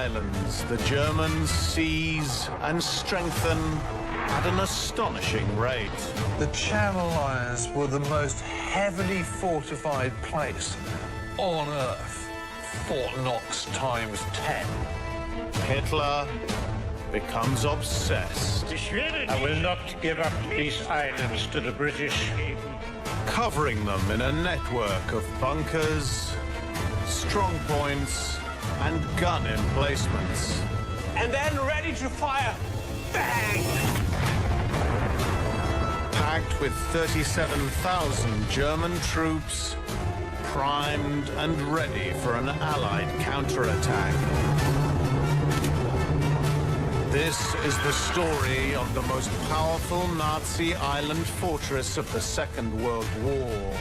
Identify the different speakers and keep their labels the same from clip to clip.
Speaker 1: islands, the Germans seize and strengthen at an astonishing rate.
Speaker 2: The Channel Islands were the most heavily fortified place on Earth. Fort Knox times 10.
Speaker 1: Hitler becomes obsessed,
Speaker 3: I will not give up these islands to the British.
Speaker 1: covering them in a network of bunkers, strong points, and gun emplacements.
Speaker 4: And then ready to fire. Bang!
Speaker 1: Packed with 37,000 German troops, primed and ready for an Allied counterattack. This is the story of the most powerful Nazi island fortress of the Second World War,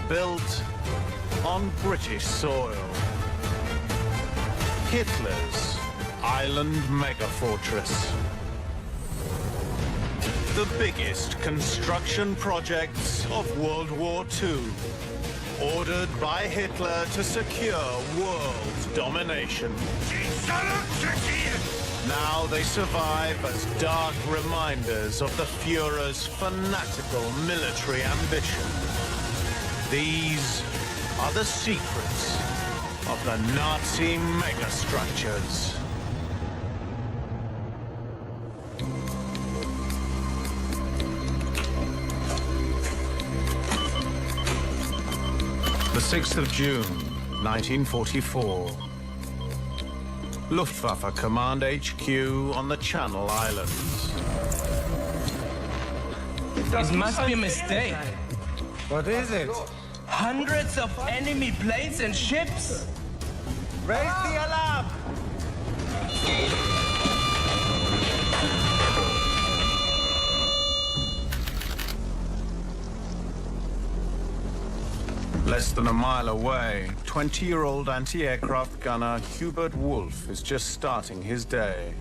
Speaker 1: built on British soil. Hitler's island megafortress. The biggest construction projects of World War II, ordered by Hitler to secure world domination. Now they survive as dark reminders of the Führer's fanatical military ambition. These are the secrets of the Nazi megastructures. The 6th of June, 1944. Luftwaffe Command HQ on the Channel Islands.
Speaker 5: It must be a mistake.
Speaker 2: What is it?
Speaker 5: Hundreds of enemy planes and ships.
Speaker 2: Raise the alarm!
Speaker 1: Less than a mile away, 20-year-old anti-aircraft gunner Hubert Wolf is just starting his day.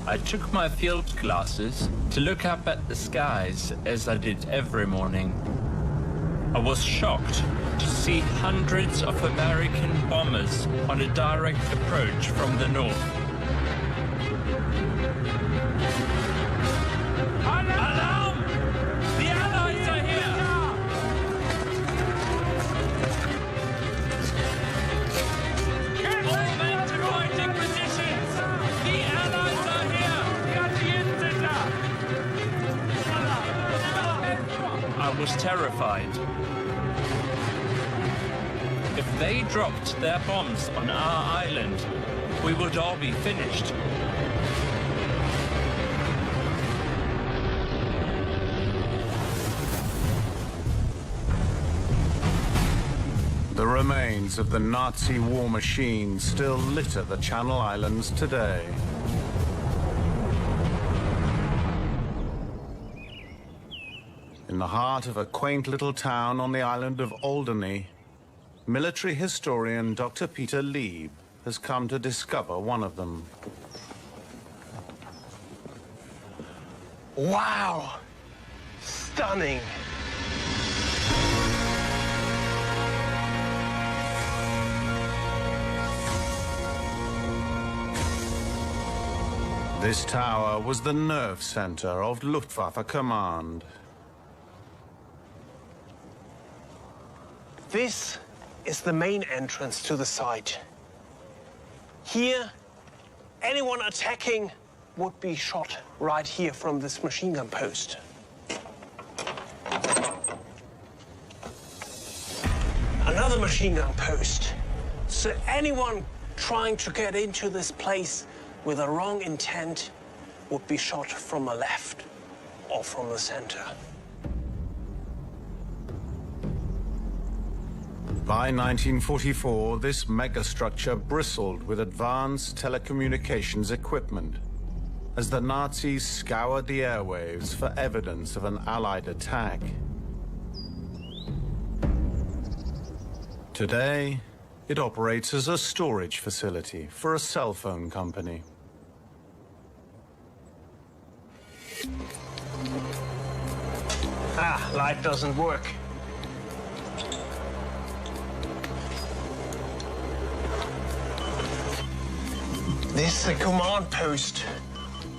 Speaker 6: I took my field glasses to look up at the skies as I did every morning. I was shocked to see hundreds of American bombers on a direct approach from the north. Alarm! The Allies are here! All men to fighting positions! The Allies are here! I was terrified. If they dropped their bombs on our island, we would all be finished.
Speaker 1: The remains of the Nazi war machine still litter the Channel Islands today. In the heart of a quaint little town on the island of Alderney, military historian Dr. Peter Lieb has come to discover one of them.
Speaker 4: Wow! Stunning!
Speaker 1: This tower was the nerve center of Luftwaffe Command.
Speaker 4: This is the main entrance to the site. Here, anyone attacking would be shot right here from this machine gun post. Another machine gun post. So anyone trying to get into this place with a wrong intent would be shot from the left or from the center.
Speaker 1: By 1944, this megastructure bristled with advanced telecommunications equipment as the Nazis scoured the airwaves for evidence of an Allied attack. Today, it operates as a storage facility for a cell phone company.
Speaker 4: Ah, light doesn't work. This is a command post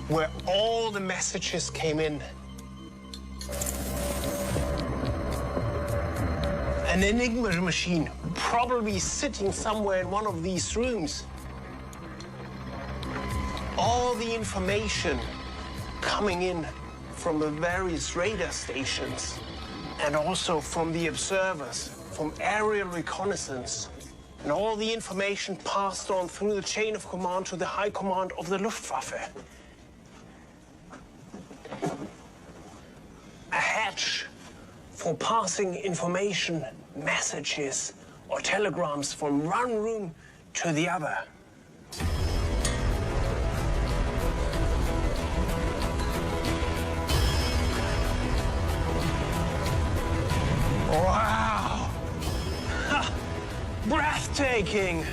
Speaker 4: where all the messages came in. An Enigma machine, probably sitting somewhere in one of these rooms. All the information coming in from the various radar stations and also from the observers, from aerial reconnaissance, and all the information passed on through the chain of command to the high command of the Luftwaffe. A hatch for passing information, messages, or telegrams from one room to the other. Wow! Ha! Breathtaking!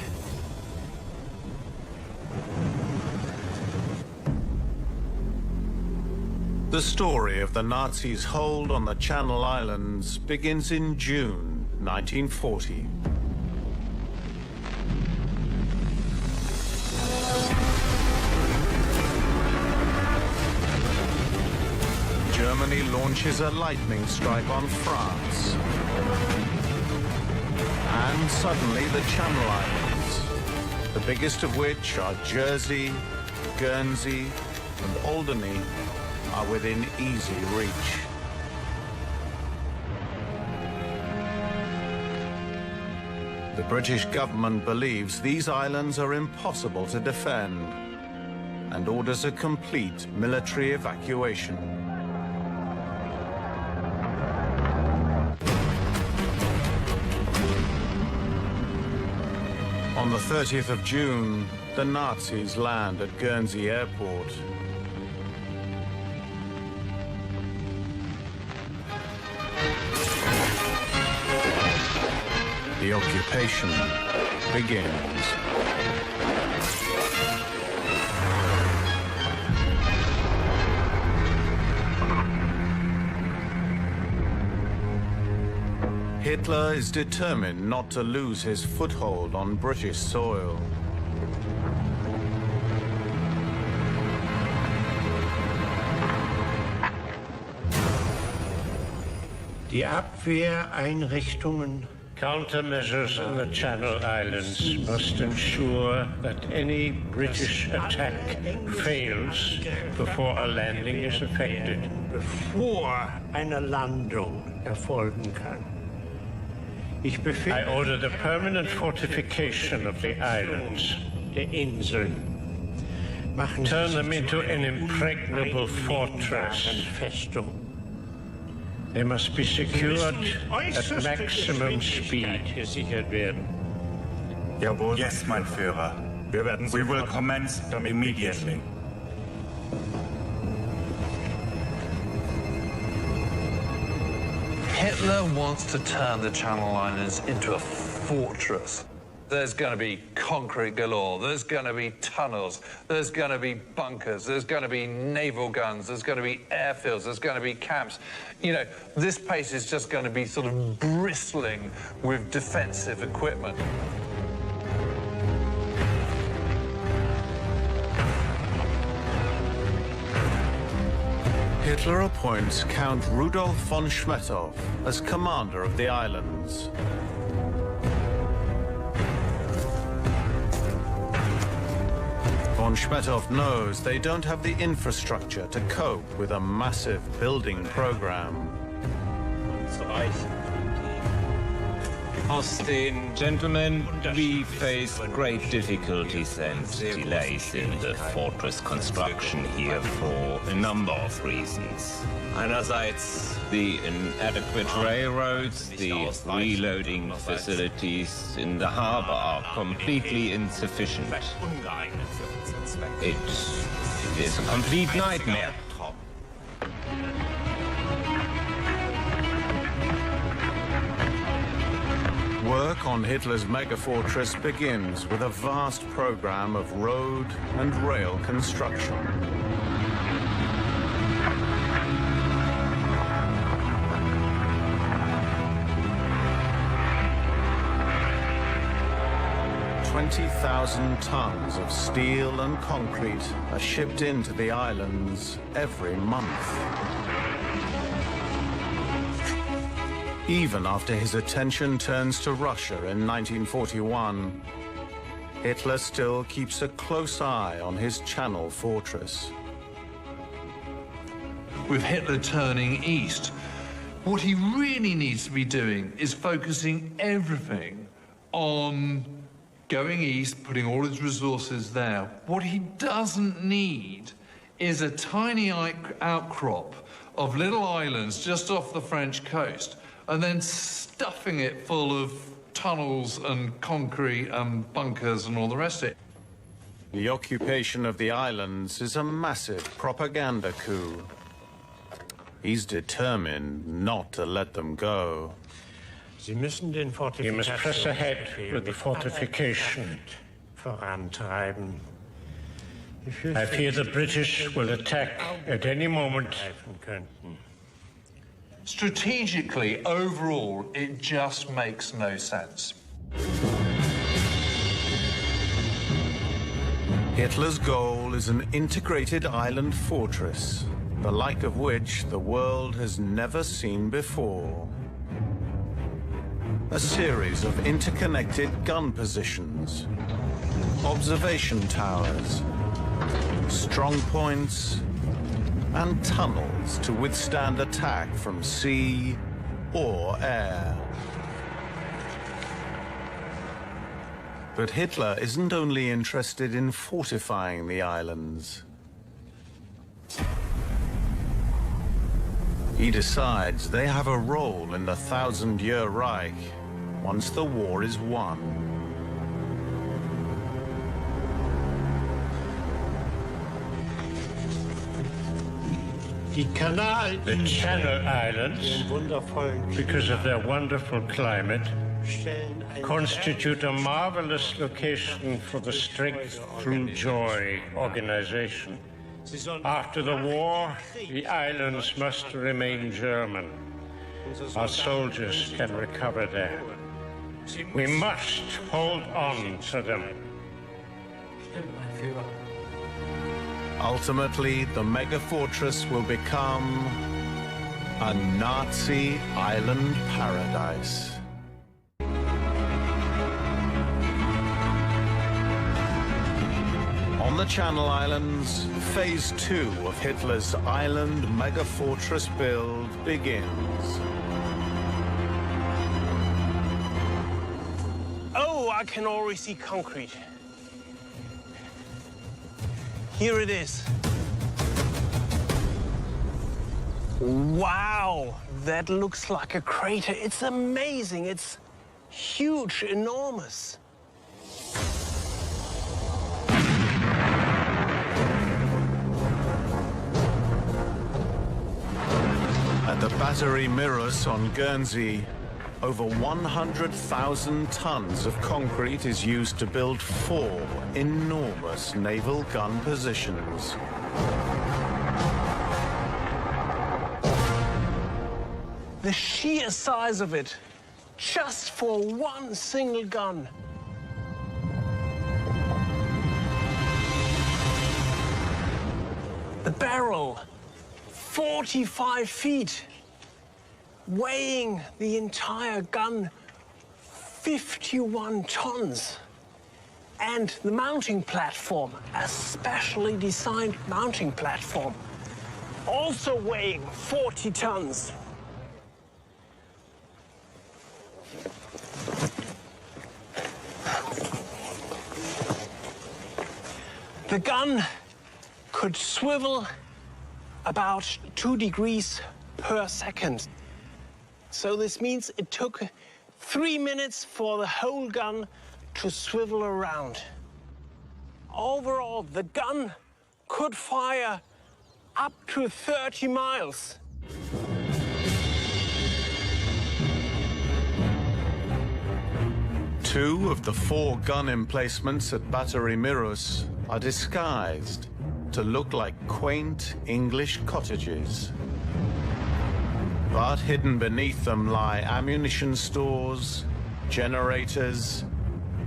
Speaker 1: The story of the Nazis' hold on the Channel Islands begins in June 1940. Germany launches a lightning strike on France. And suddenly the Channel Islands, the biggest of which are Jersey, Guernsey, and Alderney, are within easy reach. The British government believes these islands are impossible to defend and orders a complete military evacuation. On the 30th of June, the Nazis land at Guernsey Airport. The occupation begins. Hitler is determined not to lose his foothold on British soil.
Speaker 3: Die Abwehreinrichtungen. Countermeasures on the Channel Islands must ensure that any British attack fails before a landing is effected. Bevor eine Landung erfolgen kann. I order the permanent fortification of the islands, der Inseln. Turn them into an impregnable fortress. They must be secured at maximum speed.
Speaker 7: Jawohl. Yes, mein Führer. We will commence immediately.
Speaker 2: Hitler wants to turn the Channel Islands into a fortress. There's going to be concrete galore, there's going to be tunnels, there's going to be bunkers, there's going to be naval guns, there's going to be airfields, there's going to be camps. You know, this place is just going to be sort of bristling with defensive equipment.
Speaker 1: Hitler appoints Count Rudolf von Schmettow as commander of the islands. Von Schmettow knows they don't have the infrastructure to cope with a massive building program.
Speaker 8: Gentlemen, we face great difficulties and delays in the fortress construction here for a number of reasons. Einerseits the inadequate railroads, the reloading facilities in the harbor are completely insufficient. It is a complete nightmare.
Speaker 1: Work on Hitler's megafortress begins with a vast program of road and rail construction. 20,000 tons of steel and concrete are shipped into the islands every month. Even after his attention turns to Russia in 1941, Hitler still keeps a close eye on his Channel fortress.
Speaker 2: With Hitler turning east, what he really needs to be doing is focusing everything on going east, putting all his resources there. What he doesn't need is a tiny outcrop of little islands just off the French coast and then stuffing it full of tunnels and concrete and bunkers and all the rest of it.
Speaker 1: The occupation of the islands is a massive propaganda coup. He's determined not to let them go.
Speaker 3: You must press ahead with the fortification. I fear the British will attack at any moment.
Speaker 2: Strategically, overall, it just makes no sense.
Speaker 1: Hitler's goal is an integrated island fortress, the like of which the world has never seen before. A series of interconnected gun positions, observation towers, strong points, and tunnels to withstand attack from sea or air. But Hitler isn't only interested in fortifying the islands. He decides they have a role in the 1,000-year Reich once the war is won.
Speaker 3: The Channel Islands, because of their wonderful climate, constitute a marvelous location for the Strength Through Joy organization. After the war, the islands must remain German. Our soldiers can recover there. We must hold on to them.
Speaker 1: Ultimately, the mega-fortress will become a Nazi island paradise. On the Channel Islands, Phase 2 of Hitler's island mega-fortress build begins.
Speaker 4: Oh, I can already see concrete. Here it is. Wow, that looks like a crater. It's amazing. It's huge, enormous.
Speaker 1: At the Battery Mirrors on Guernsey, over 100,000 tons of concrete is used to build 4 enormous naval gun positions.
Speaker 4: The sheer size of it, just for one single gun. The barrel, 45 feet. Weighing the entire gun 51 tons. And the mounting platform, a specially designed mounting platform, also weighing 40 tons. The gun could swivel about 2 degrees per second. So this means it took 3 minutes for the whole gun to swivel around. Overall, the gun could fire up to 30 miles.
Speaker 1: Two of the 4 gun emplacements at Battery Mirrors are disguised to look like quaint English cottages. But hidden beneath them lie ammunition stores, generators,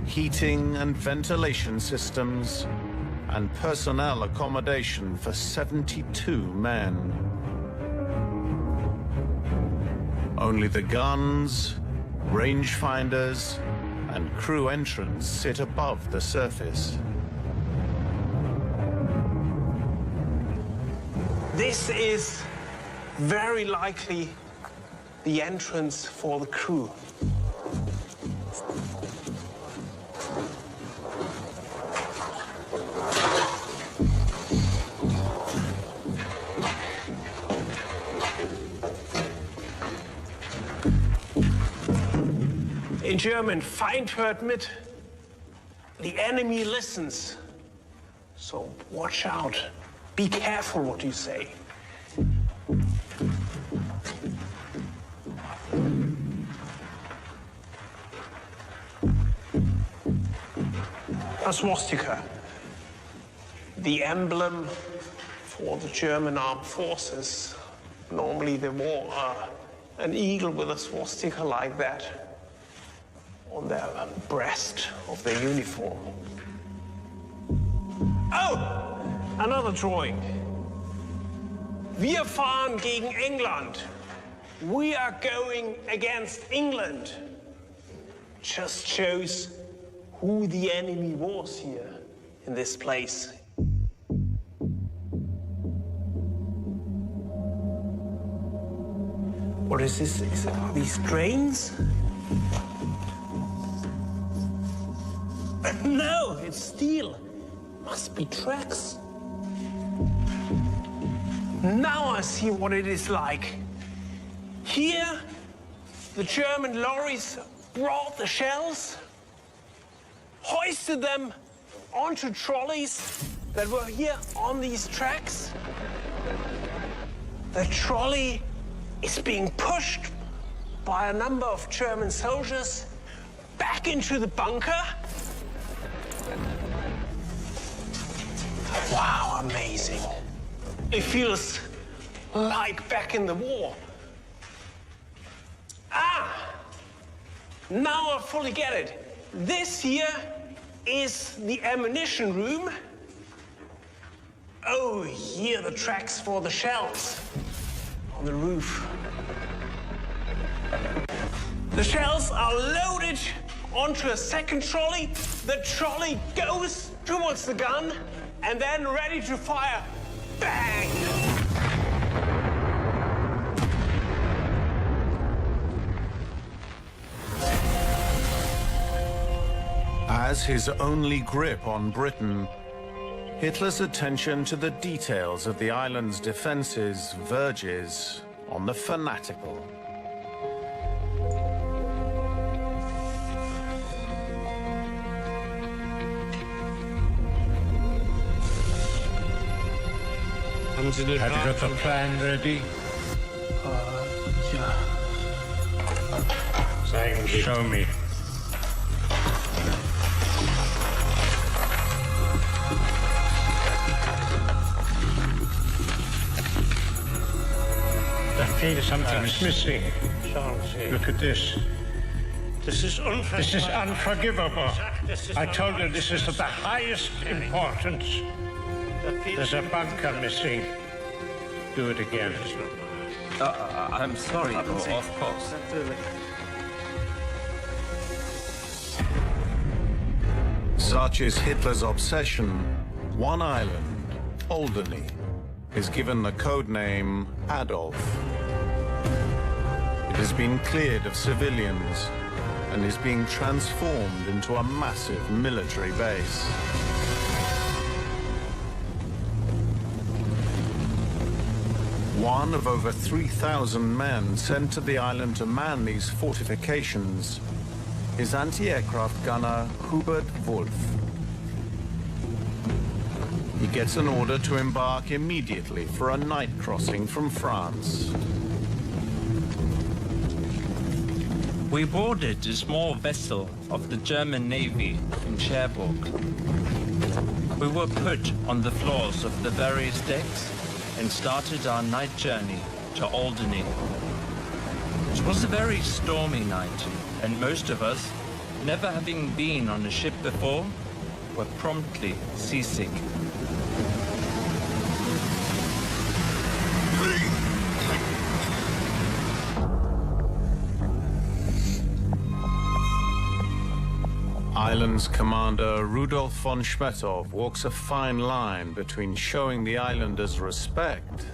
Speaker 1: heating and ventilation systems, and personnel accommodation for 72 men. Only the guns, rangefinders, and crew entrance sit above the surface.
Speaker 4: This is very likely the entrance for the crew. In German, Feind hört mit. The enemy listens. So watch out. Be careful what you say. A swastika, the emblem for the German armed forces. Normally they wore an eagle with a swastika like that on their breast of their uniform. Oh, another drawing. Wir fahren gegen England. We are going against England. Just shows who the enemy was here in this place. What is this? Are these trains? No, it's steel. Must be tracks. Now I see what it is like. Here, the German lorries brought the shells, hoisted them onto trolleys that were here on these tracks. The trolley is being pushed by a number of German soldiers back into the bunker. Wow, amazing. It feels like back in the war. Now I fully get it. This here is the ammunition room. Oh, here are the tracks for the shells on the roof. The shells are loaded onto a second trolley. The trolley goes towards the gun and then ready to fire. Bang!
Speaker 1: As his only grip on Britain, Hitler's attention to the details of the island's defenses verges on the fanatical.
Speaker 3: Have you got the plan ready?
Speaker 4: Yeah.
Speaker 3: Show me. I feel something's missing. Look at this. This is unforgivable. I told you this is of the highest importance. There's a bunker missing. Do it again.
Speaker 6: I'm sorry, of course.
Speaker 1: Such is Hitler's obsession, one island, Alderney, is given the code name Adolf. It has been cleared of civilians and is being transformed into a massive military base. One of over 3,000 men sent to the island to man these fortifications is anti-aircraft gunner Hubert Wolf. He gets an order to embark immediately for a night crossing from France.
Speaker 6: We boarded a small vessel of the German Navy in Cherbourg. We were put on the floors of the various decks and started our night journey to Alderney. It was a very stormy night, and most of us never having been on a ship before, were promptly seasick.
Speaker 1: Island's commander Rudolf von Schmetov walks a fine line between showing the islanders respect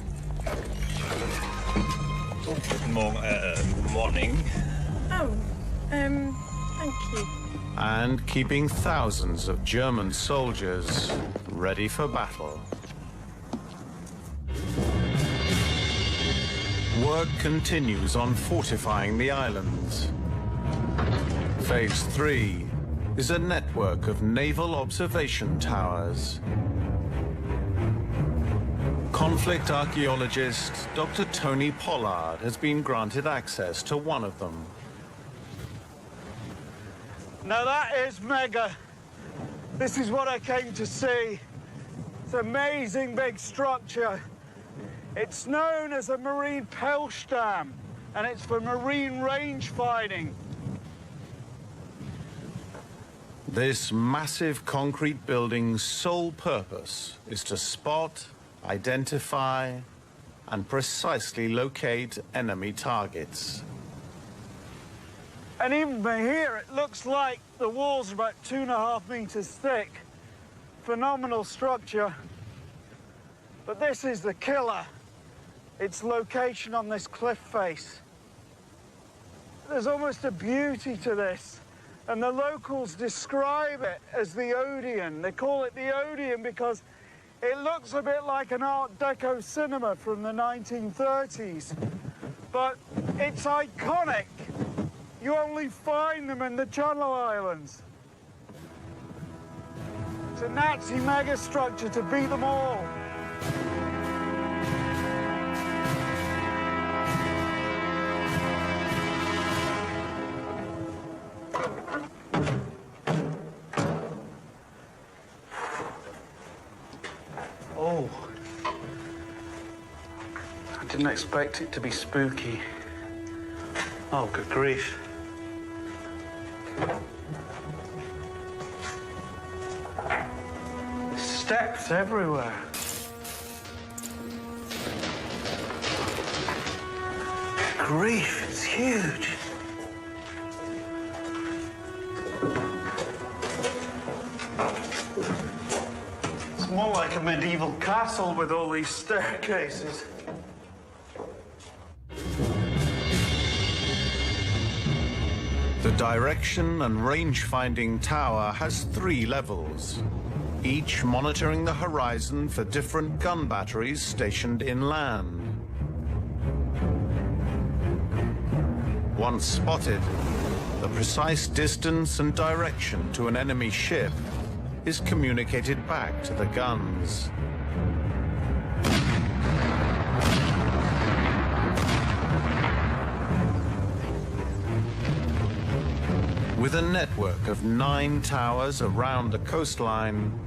Speaker 8: Morning.
Speaker 9: Oh, thank you.
Speaker 1: and keeping thousands of German soldiers ready for battle. Work continues on fortifying the islands. Phase 3 is a network of naval observation towers. Conflict archaeologist Dr. Tony Pollard has been granted access to one of them.
Speaker 10: Now that is mega. This is what I came to see. It's an amazing big structure. It's known as a marine Pelsch dam, and it's for marine range finding.
Speaker 1: This massive concrete building's sole purpose is to spot, identify, and precisely locate enemy targets.
Speaker 10: And even from here, it looks like the walls are about 2.5 meters thick. Phenomenal structure. But this is the killer. Its location on this cliff face. There's almost a beauty to this. And the locals describe it as the Odeon. They call it the Odeon because it looks a bit like an Art Deco cinema from the 1930s. But it's iconic. You only find them in the Channel Islands. It's a Nazi megastructure to beat them all. Oh. I didn't expect it to be spooky. Oh, good grief. Steps everywhere. Grief, it's huge. It's more like a medieval castle with all these staircases.
Speaker 1: The direction and range-finding tower has 3 levels, each monitoring the horizon for different gun batteries stationed inland. Once spotted, the precise distance and direction to an enemy ship is communicated back to the guns. With a network of 9 towers around the coastline,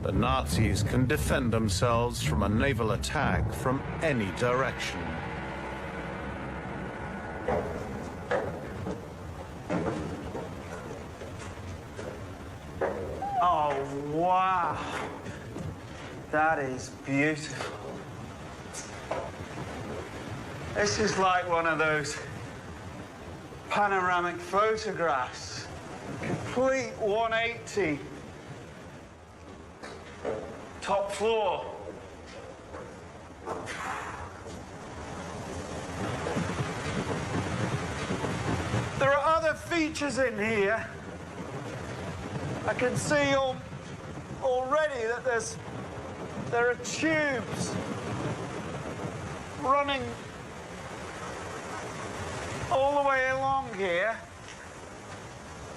Speaker 1: the Nazis can defend themselves from a naval attack from any direction.
Speaker 10: Oh, wow. That is beautiful. This is like one of those panoramic photographs. Complete 180. Top floor. There are other features in here. I can see already that there are tubes running all the way along here.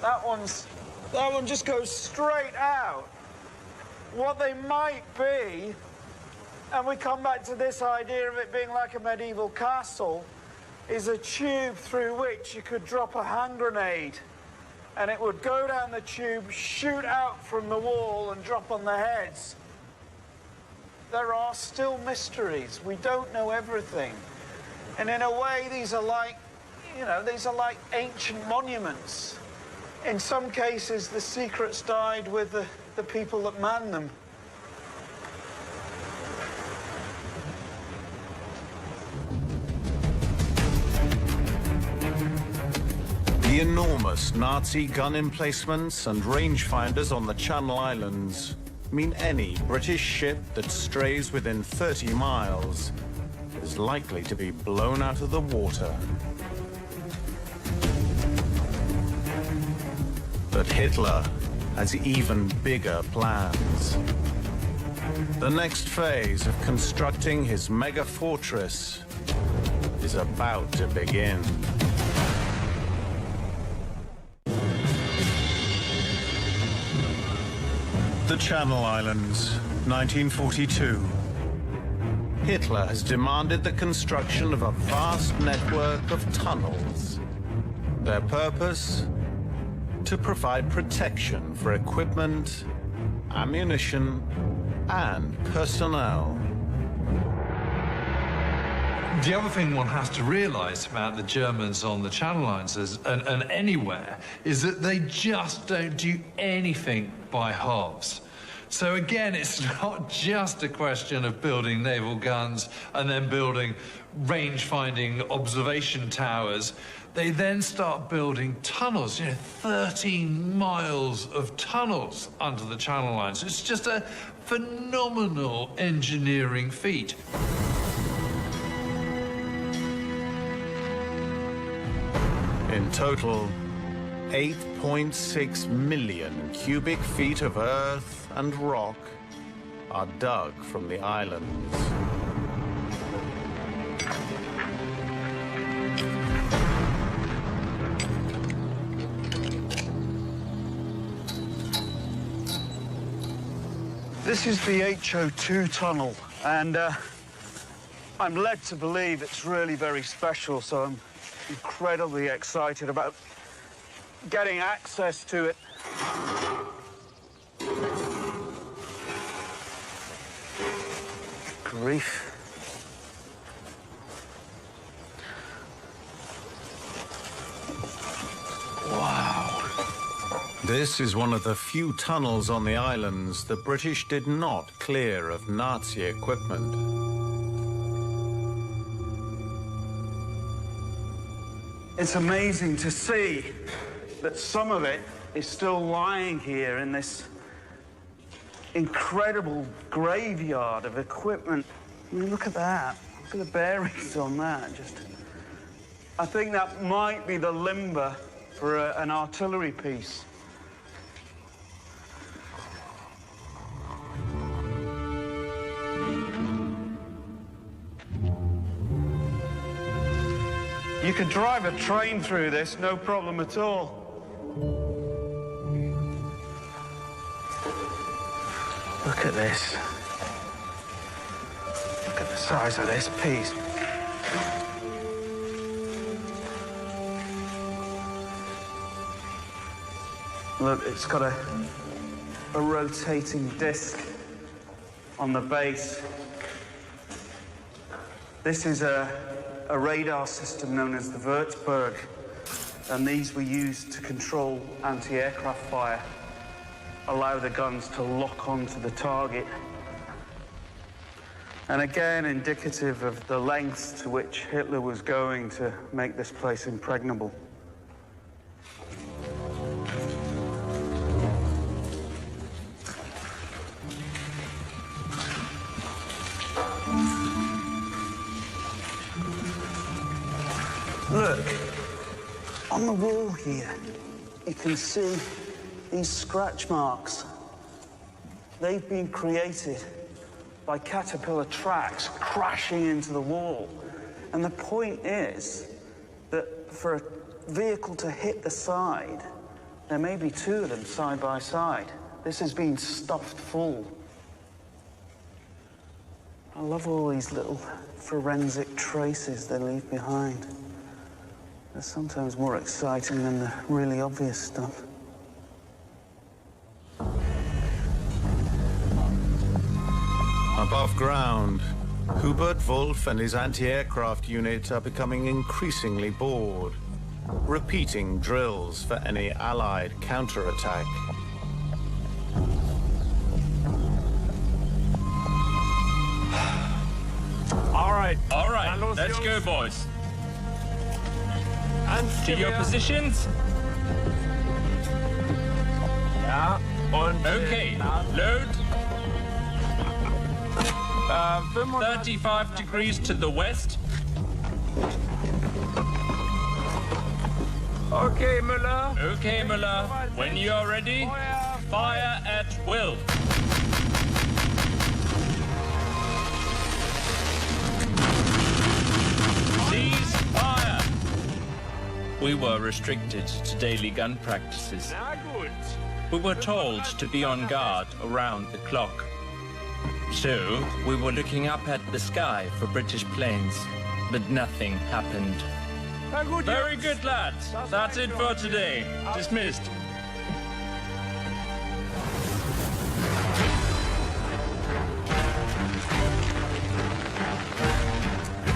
Speaker 10: That one just goes straight out. What they might be, and we come back to this idea of it being like a medieval castle, is a tube through which you could drop a hand grenade and it would go down the tube, shoot out from the wall and drop on the heads. There are still mysteries. We don't know everything. And in a way, these are like, these are like ancient monuments. In some cases, the secrets died with the people that manned them.
Speaker 1: The enormous Nazi gun emplacements and rangefinders on the Channel Islands mean any British ship that strays within 30 miles is likely to be blown out of the water. But Hitler has even bigger plans. The next phase of constructing his mega fortress is about to begin. The Channel Islands, 1942. Hitler has demanded the construction of a vast network of tunnels. Their purpose? To provide protection for equipment, ammunition, and personnel.
Speaker 2: The other thing one has to realize about the Germans on the Channel Islands and anywhere is that they just don't do anything by halves. So again, it's not just a question of building naval guns and then building range-finding observation towers. They then start building tunnels, 13 miles of tunnels under the Channel Islands. It's just a phenomenal engineering feat.
Speaker 1: In total, 8.6 million cubic feet of earth and rock are dug from the islands.
Speaker 10: This is the HO2 tunnel, and I'm led to believe it's really very special, so I'm incredibly excited about getting access to it. Grief. Wow.
Speaker 1: This is one of the few tunnels on the islands the British did not clear of Nazi equipment.
Speaker 10: It's amazing to see that some of it is still lying here in this incredible graveyard of equipment. I mean, look at that. Look at the bearings on that. I think that might be the limber for an artillery piece. You could drive a train through this, no problem at all. Look at this. Look at the size of this piece. Look, it's got a rotating disc on the base. This is a radar system known as the Würzburg, and these were used to control anti-aircraft fire, allow the guns to lock onto the target. And again, indicative of the lengths to which Hitler was going to make this place impregnable. Look, on the wall here, you can see these scratch marks. They've been created by caterpillar tracks crashing into the wall. And the point is that for a vehicle to hit the side, there may be two of them side by side. This has been stuffed full. I love all these little forensic traces they leave behind. They're sometimes more exciting than the really obvious stuff.
Speaker 1: Above ground, Hubert Wolf and his anti-aircraft unit are becoming increasingly bored. repeating drills for any Allied counterattack.
Speaker 2: All right,
Speaker 6: let's go, boys. To your positions.
Speaker 2: Ja, und
Speaker 6: Okay, load. 35 degrees to the west.
Speaker 2: Okay, Müller.
Speaker 6: Okay, Müller. When you are ready, fire at will. Cease fire. We were restricted to daily gun practices.
Speaker 2: Na gut.
Speaker 6: We were told to be on guard around the clock. So, we were looking up at the sky for British planes, but nothing happened.
Speaker 2: Na gut,
Speaker 6: Very
Speaker 2: Jungs.
Speaker 6: good, lads. That's it for today. Dismissed.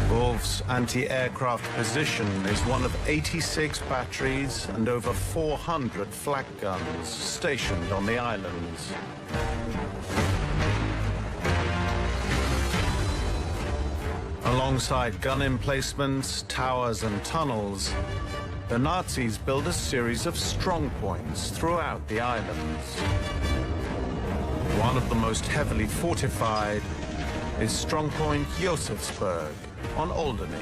Speaker 1: Wolf's anti-aircraft position is one of 86 batteries and over 400 flak guns stationed on the islands. Alongside gun emplacements, towers and tunnels, the Nazis built a series of strongpoints throughout the islands. One of the most heavily fortified is Strongpoint Josefsberg on Alderney.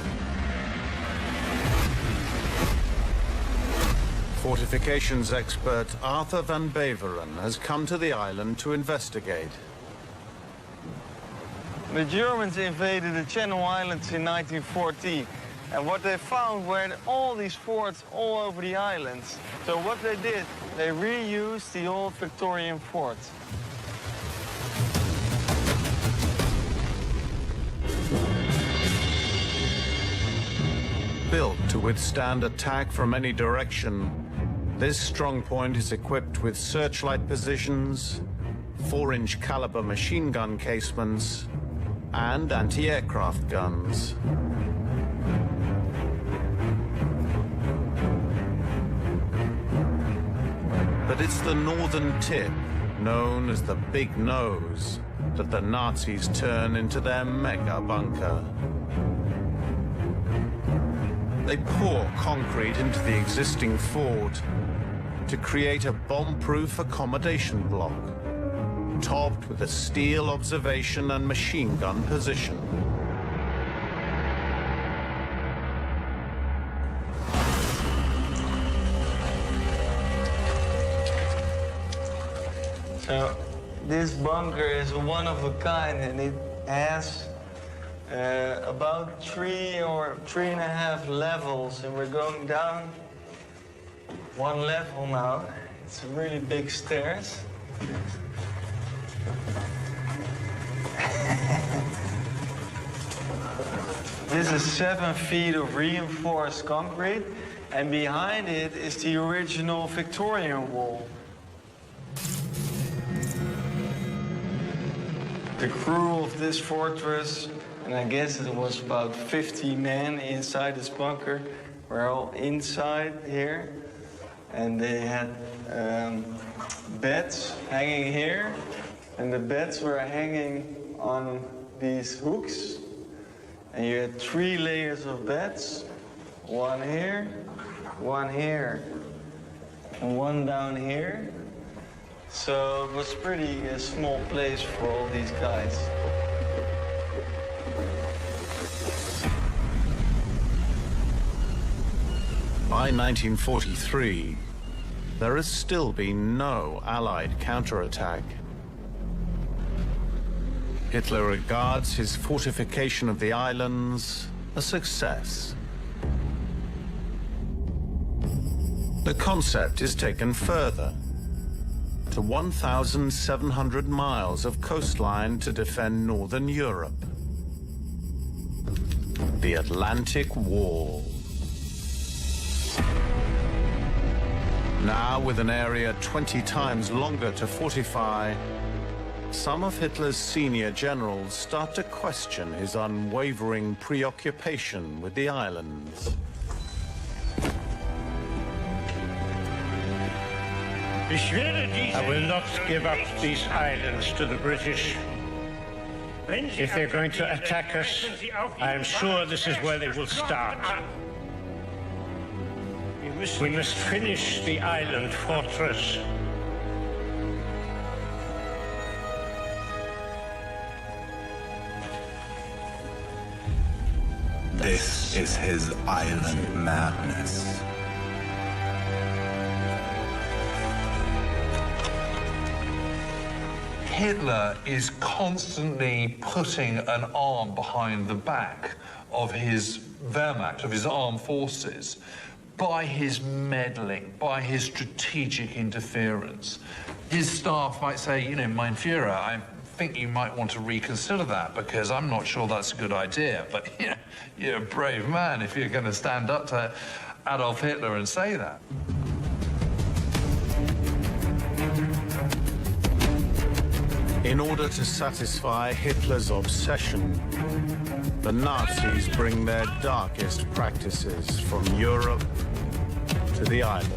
Speaker 1: Fortifications expert Arthur van Beveren has come to the island to investigate.
Speaker 10: The Germans invaded the Channel Islands in 1914, and what they found were all these forts all over the islands. So what they did, they reused the old Victorian forts.
Speaker 1: Built to withstand attack from any direction, this strongpoint is equipped with searchlight positions, 4-inch caliber machine gun casements, and anti-aircraft guns. But it's the northern tip, known as the Big Nose, that the Nazis turn into their mega bunker. They pour concrete into the existing fort to create a bomb-proof accommodation block, topped with a steel observation and machine gun position.
Speaker 10: So this bunker is one of a kind, and it has about 3 or 3.5 levels, and we're going down one level now. It's really big stairs. This is 7 feet of reinforced concrete, and behind it is the original Victorian wall. The crew of this fortress, and I guess it was about 50 men inside this bunker, were all inside here. And they had beds hanging here, and the beds were hanging on these hooks. And you had 3 layers of beds, one here, and one down here. So it was pretty a small place for all these guys.
Speaker 1: By 1943, there has still been no Allied counterattack. Hitler regards his fortification of the islands a success. The concept is taken further to 1,700 miles of coastline to defend northern Europe. The Atlantic Wall. Now, with an area 20 times longer to fortify, some of Hitler's senior generals start to question his unwavering preoccupation with the islands.
Speaker 3: I will not give up these islands to the British. If they're going to attack us, I am sure this is where they will start. We must finish the island fortress.
Speaker 7: This is his island madness.
Speaker 2: Hitler is constantly putting an arm behind the back of his Wehrmacht, of his armed forces, by his meddling, by his strategic interference. His staff might say, you know, Mein Führer, I think you might want to reconsider that because I'm not sure that's a good idea. But you know, you're a brave man if you're going to stand up to Adolf Hitler and say that.
Speaker 1: In order to satisfy Hitler's obsession, the Nazis bring their darkest practices from Europe to the islands.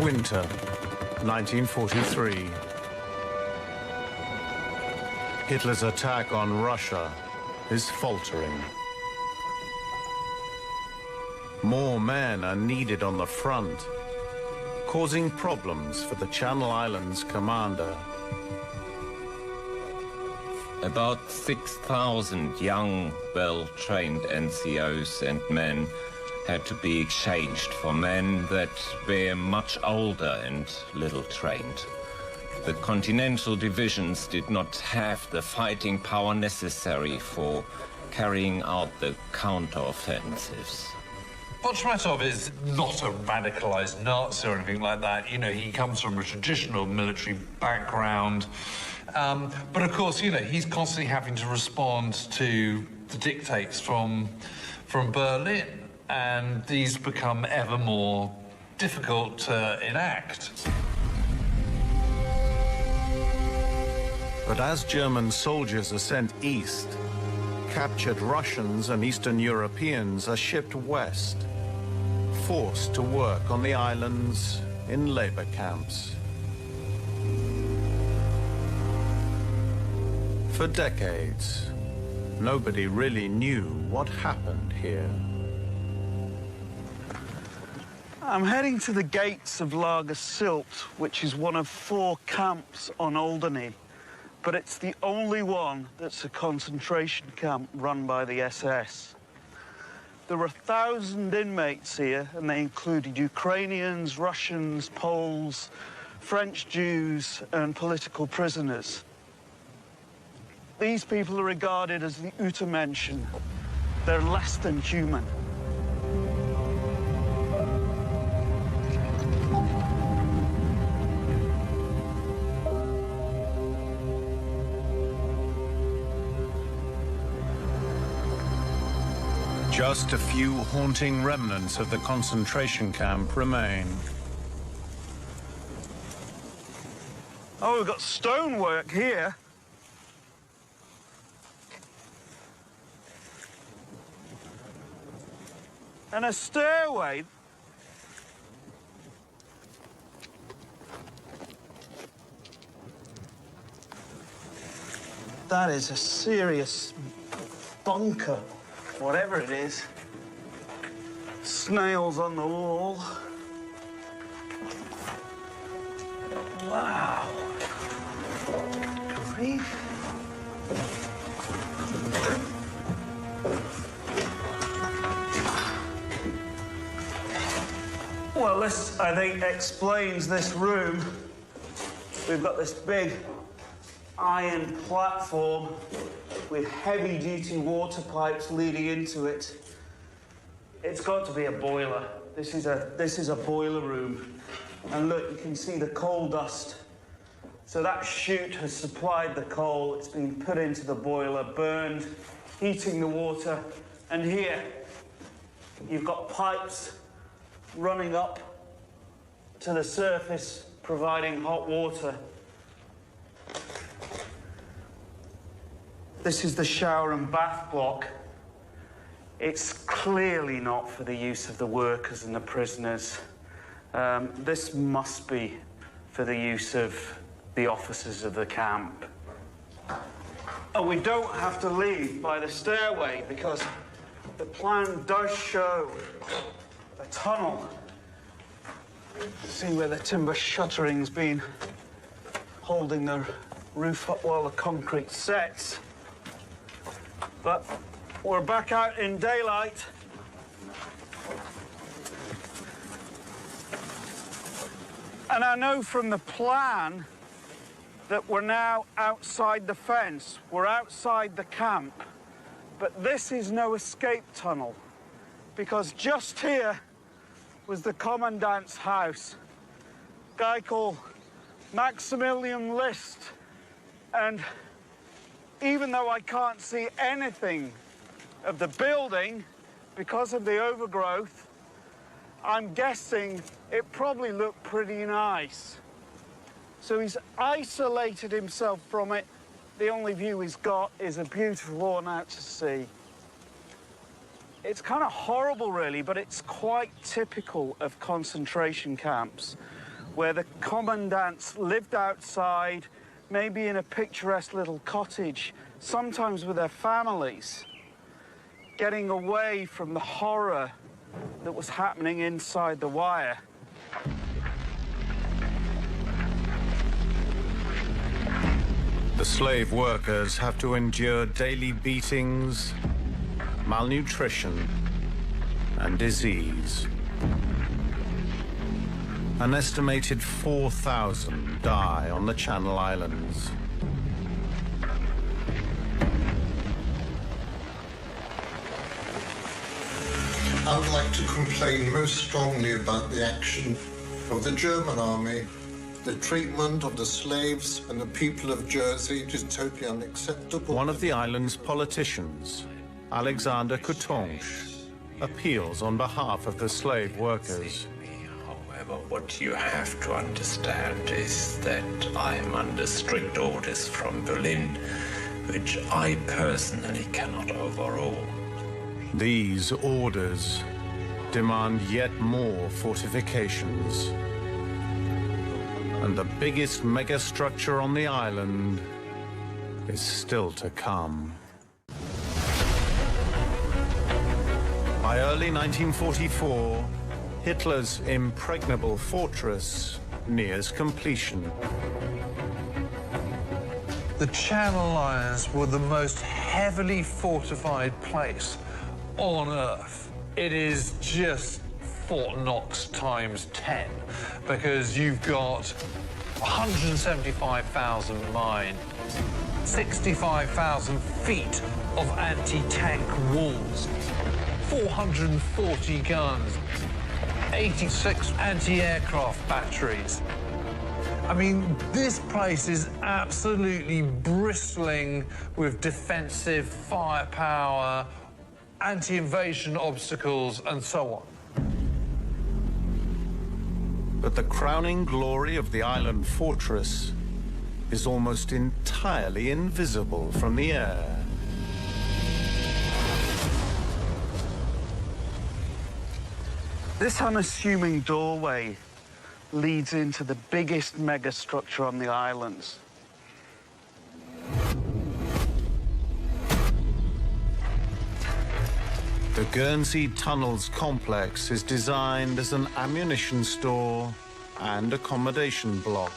Speaker 1: Winter, 1943. Hitler's attack on Russia is faltering. More men are needed on the front, causing problems for the Channel Islands commander.
Speaker 8: About 6,000 young, well-trained NCOs and men had to be exchanged for men that were much older and little trained. The continental divisions did not have the fighting power necessary for carrying out the counter-offensives.
Speaker 2: Botchmatov is not a radicalized Nazi or anything like that. You know, he comes from a traditional military background. But of course, you know, he's constantly having to respond to the dictates from Berlin. And these become ever more difficult to enact.
Speaker 1: But as German soldiers are sent east, captured Russians and Eastern Europeans are shipped west, forced to work on the islands in labor camps. For decades, nobody really knew what happened here.
Speaker 10: I'm heading to the gates of Lager Sylt, which is one of 4 camps on Alderney, but it's the only one that's a concentration camp run by the SS. There were 1,000 inmates here, and they included Ukrainians, Russians, Poles, French Jews, and political prisoners. These people are regarded as the Untermenschen. They're less than human.
Speaker 1: Just a few haunting remnants of the concentration camp remain.
Speaker 10: Oh, we've got stonework here. And a stairway. That is a serious bunker. Whatever it is. Snails on the wall. Wow. Grief. Well, this, I think, explains this room. We've got this big iron platform with heavy-duty water pipes leading into it. It's got to be a boiler. This is a boiler room. And look, you can see the coal dust. So that chute has supplied the coal. It's been put into the boiler, burned, heating the water. And here, you've got pipes running up to the surface, providing hot water. This is the shower and bath block. It's clearly not for the use of the workers and the prisoners. This must be for the use of the officers of the camp. And we don't have to leave by the stairway because the plan does show a tunnel. See where the timber shuttering's been holding the roof up while the concrete sets. But we're back out in daylight. And I know from the plan that we're now outside the fence. We're outside the camp. But this is no escape tunnel, because just here was the commandant's house, a guy called Maximilian List. And even though I can't see anything of the building because of the overgrowth, I'm guessing it probably looked pretty nice. So he's isolated himself from it. The only view he's got is a beautiful lawn out to sea. It's kind of horrible, really, but it's quite typical of concentration camps, where the commandants lived outside, maybe in a picturesque little cottage, sometimes with their families, getting away from the horror that was happening inside the wire.
Speaker 1: The slave workers have to endure daily beatings, malnutrition, and disease. An estimated 4,000 die on the Channel Islands.
Speaker 11: I would like to complain most strongly about the action of the German army. The treatment of the slaves and the people of Jersey is totally unacceptable.
Speaker 1: One of the island's politicians, Alexander Coutange, appeals on behalf of the slave workers.
Speaker 8: However, what you have to understand is that I am under strict orders from Berlin, which I personally cannot overrule.
Speaker 1: These orders demand yet more fortifications. And the biggest megastructure on the island is still to come. By early 1944, Hitler's impregnable fortress nears completion.
Speaker 2: The Channel Islands were the most heavily fortified place on Earth. It is just Fort Knox times 10, because you've got 175,000 mine, 65,000 feet of anti-tank walls, 440 guns, 86 anti-aircraft batteries. I mean, this place is absolutely bristling with defensive firepower, anti-invasion obstacles, and so on.
Speaker 1: But the crowning glory of the island fortress is almost entirely invisible from the air.
Speaker 10: This unassuming doorway leads into the biggest megastructure on the islands.
Speaker 1: The Guernsey Tunnels complex is designed as an ammunition store and accommodation block.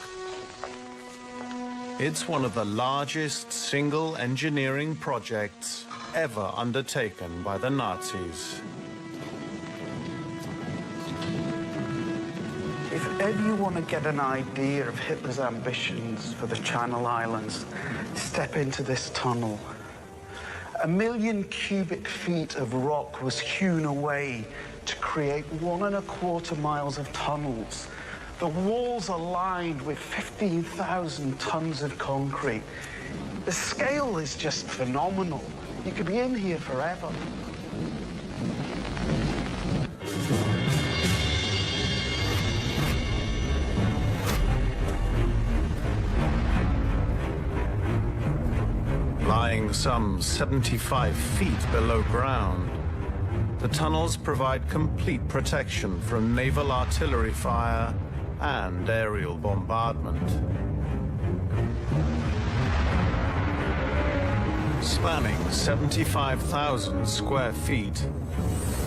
Speaker 1: It's one of the largest single engineering projects ever undertaken by the Nazis.
Speaker 10: If ever you want to get an idea of Hitler's ambitions for the Channel Islands, step into this tunnel. 1 million cubic feet of rock was hewn away to create 1¼ miles of tunnels. The walls are lined with 15,000 tons of concrete. The scale is just phenomenal. You could be in here forever.
Speaker 1: Lying some 75 feet below ground, The tunnels provide complete protection from naval artillery fire and aerial bombardment. Spanning 75,000 square feet,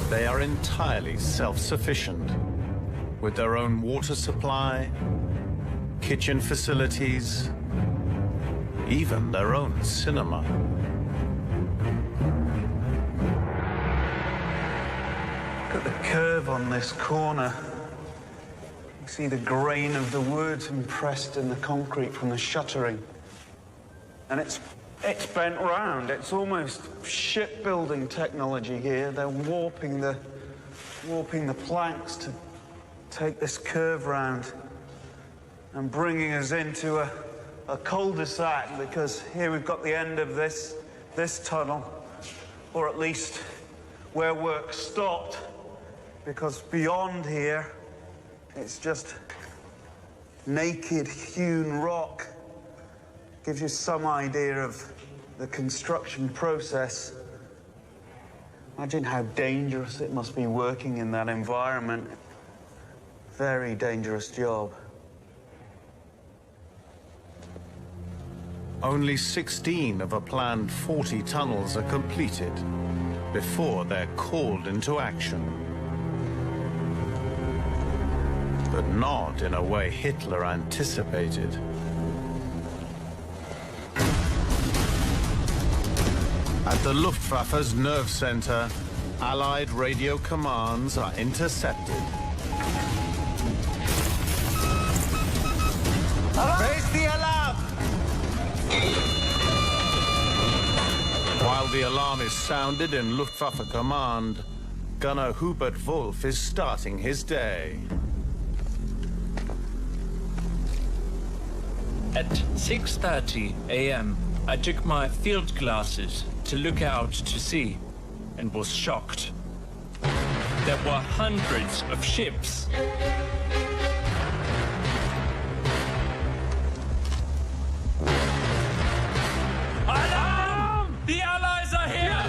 Speaker 1: they are entirely self-sufficient, with their own water supply, kitchen facilities, even their own cinema.
Speaker 10: Look at the curve on this corner. You see the grain of the wood impressed in the concrete from the shuttering. And it's bent round. It's almost shipbuilding technology here. They're warping the planks to take this curve round and bringing us into a cul-de-sac, because here we've got the end of this tunnel, or at least where work stopped, because beyond here it's just naked hewn rock. Gives you some idea of the construction process. Imagine how dangerous it must be working in that environment. Very dangerous job.
Speaker 1: Only 16 of a planned 40 tunnels are completed before they're called into action. But not in a way Hitler anticipated. At the Luftwaffe's nerve center, Allied radio commands are intercepted.
Speaker 10: Raise the alarm!
Speaker 1: While the alarm is sounded in Luftwaffe command, Gunner Hubert Wolf is starting his day.
Speaker 6: At 6:30 a.m., I took my field glasses to look out to sea and was shocked. There were hundreds of ships. Alarm! The Allies are here!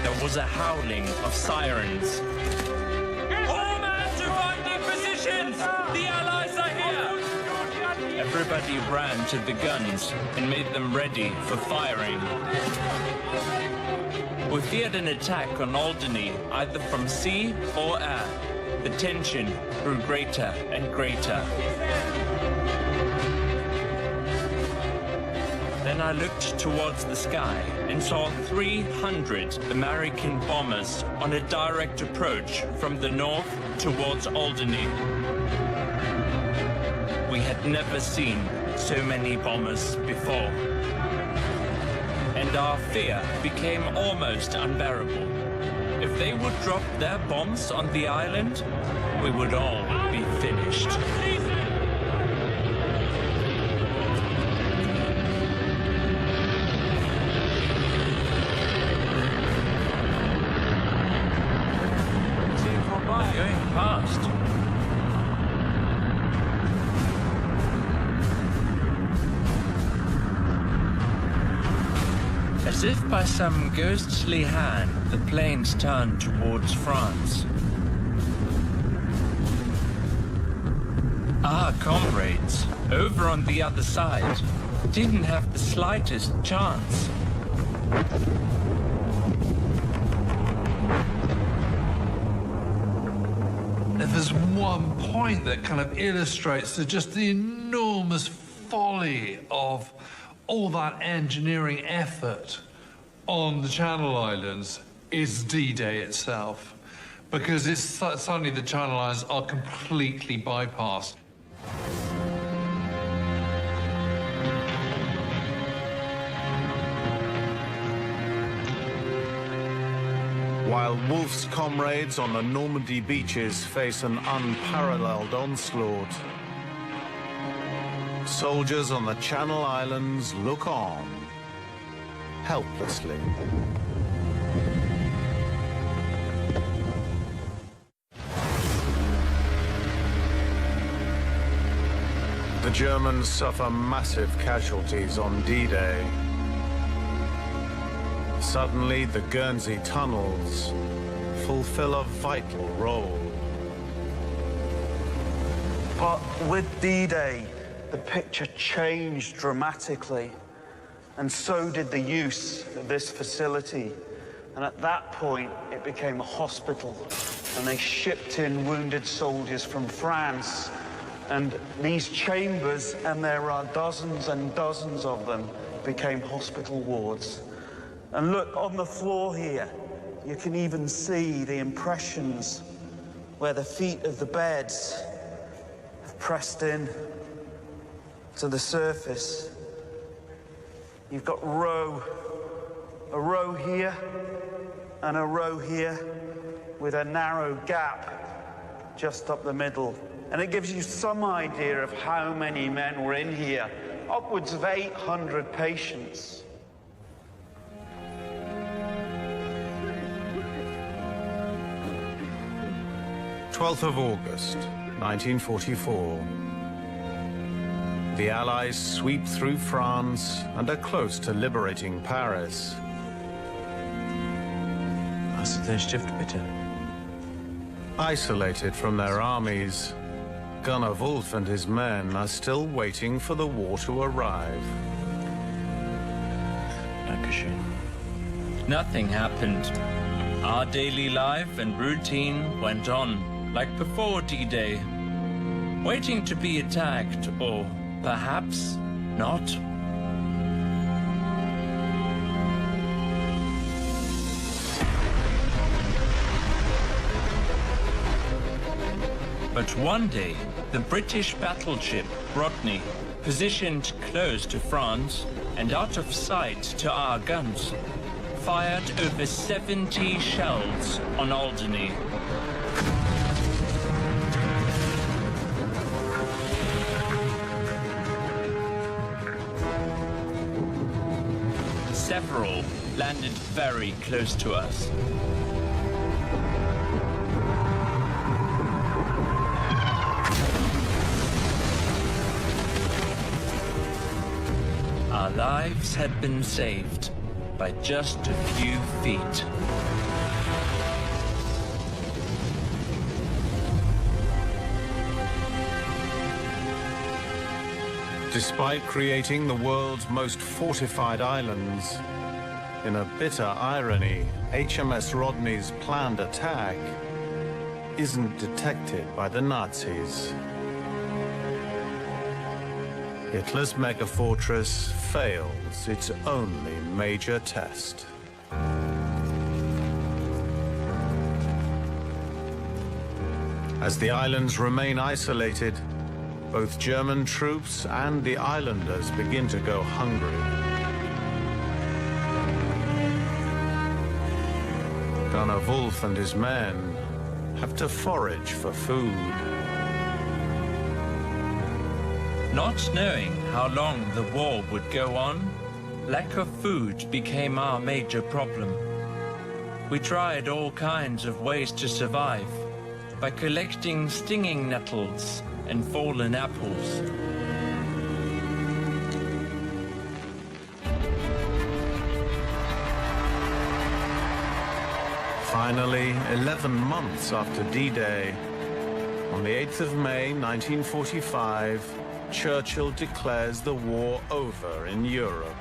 Speaker 6: There was a howling of sirens. All men to finding positions! The Allies are here! Everybody ran to the guns and made them ready for firing. We feared an attack on Alderney, either from sea or air. The tension grew greater and greater. Then I looked towards the sky and saw 300 American bombers on a direct approach from the north towards Alderney. We had never seen so many bombers before. And our fear became almost unbearable. If they would drop their bombs on the island, we would all be finished. They're going past. As if by some ghostly hand, the planes turned towards France. Our comrades, over on the other side, didn't have the slightest chance.
Speaker 2: If there's one point that kind of illustrates just the enormous folly of all that engineering effort on the Channel Islands, is D-Day itself, because it's suddenly the Channel Islands are completely bypassed.
Speaker 1: While Wolf's comrades on the Normandy beaches face an unparalleled onslaught, soldiers on the Channel Islands look on, helplessly. The Germans suffer massive casualties on D-Day. suddenly the Guernsey tunnels fulfill a vital role.
Speaker 10: But with D-Day, the picture changed dramatically, and so did the use of this facility. And at that point, it became a hospital, and they shipped in wounded soldiers from France. And these chambers, and there are dozens and dozens of them, became hospital wards. And look, on the floor here, you can even see the impressions where the feet of the beds have pressed in to the surface. You've got a row here, and a row here, with a narrow gap just up the middle. And it gives you some idea of how many men were in here. Upwards of 800 patients.
Speaker 1: August 1944. The Allies sweep through France and are close to liberating Paris. Isolated from their armies, Gunnar Wolf and his men are still waiting for the war to arrive.
Speaker 6: Nothing happened. Our daily life and routine went on, like before D-Day, waiting to be attacked, or perhaps not. But one day, the British battleship Rodney, positioned close to France and out of sight to our guns, fired over 70 shells on Alderney. Several landed very close to us. Our lives had been saved by just a few feet.
Speaker 1: Despite creating the world's most fortified islands, in a bitter irony, HMS Rodney's planned attack isn't detected by the Nazis. Hitler's megafortress fails its only major test. As the islands remain isolated, both German troops and the islanders begin to go hungry. Gunnar Wolf and his men have to forage for food.
Speaker 6: Not knowing how long the war would go on, lack of food became our major problem. We tried all kinds of ways to survive, by collecting stinging nettles and fallen apples.
Speaker 1: Finally, 11 months after D-Day, on the 8th of May 1945, Churchill declares the war over in Europe.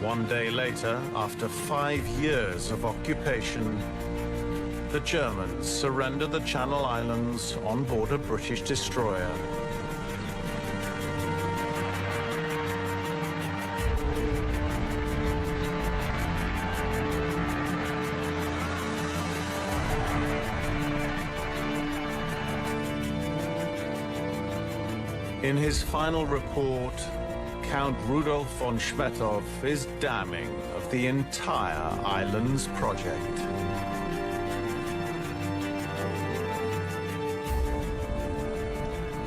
Speaker 1: One day later, after 5 years of occupation, the Germans surrender the Channel Islands on board a British destroyer. In his final report, Count Rudolf von Schmetov is damning of the entire islands project.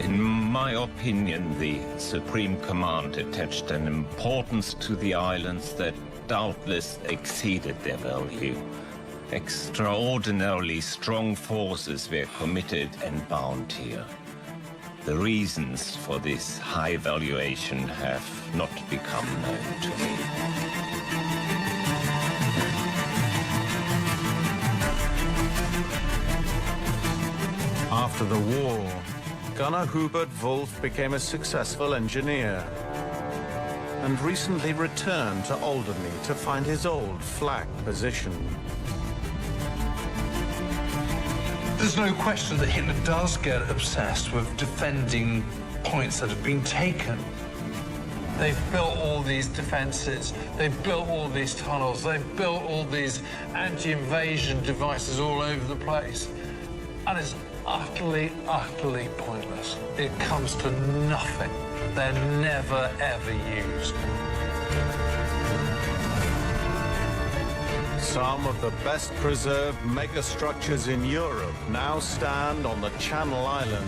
Speaker 8: In my opinion, the Supreme Command attached an importance to the islands that doubtless exceeded their value. Extraordinarily strong forces were committed and bound here. The reasons for this high valuation have not become known to me.
Speaker 1: After the war, Gunnar Hubert Wolf became a successful engineer and recently returned to Alderney to find his old flak position.
Speaker 2: There's no question that Hitler does get obsessed with defending points that have been taken. They've built all these defenses, they've built all these tunnels, they've built all these anti-invasion devices all over the place. And it's utterly, utterly pointless. It comes to nothing. They're never, ever used.
Speaker 1: Some of the best preserved megastructures in Europe now stand on the Channel Islands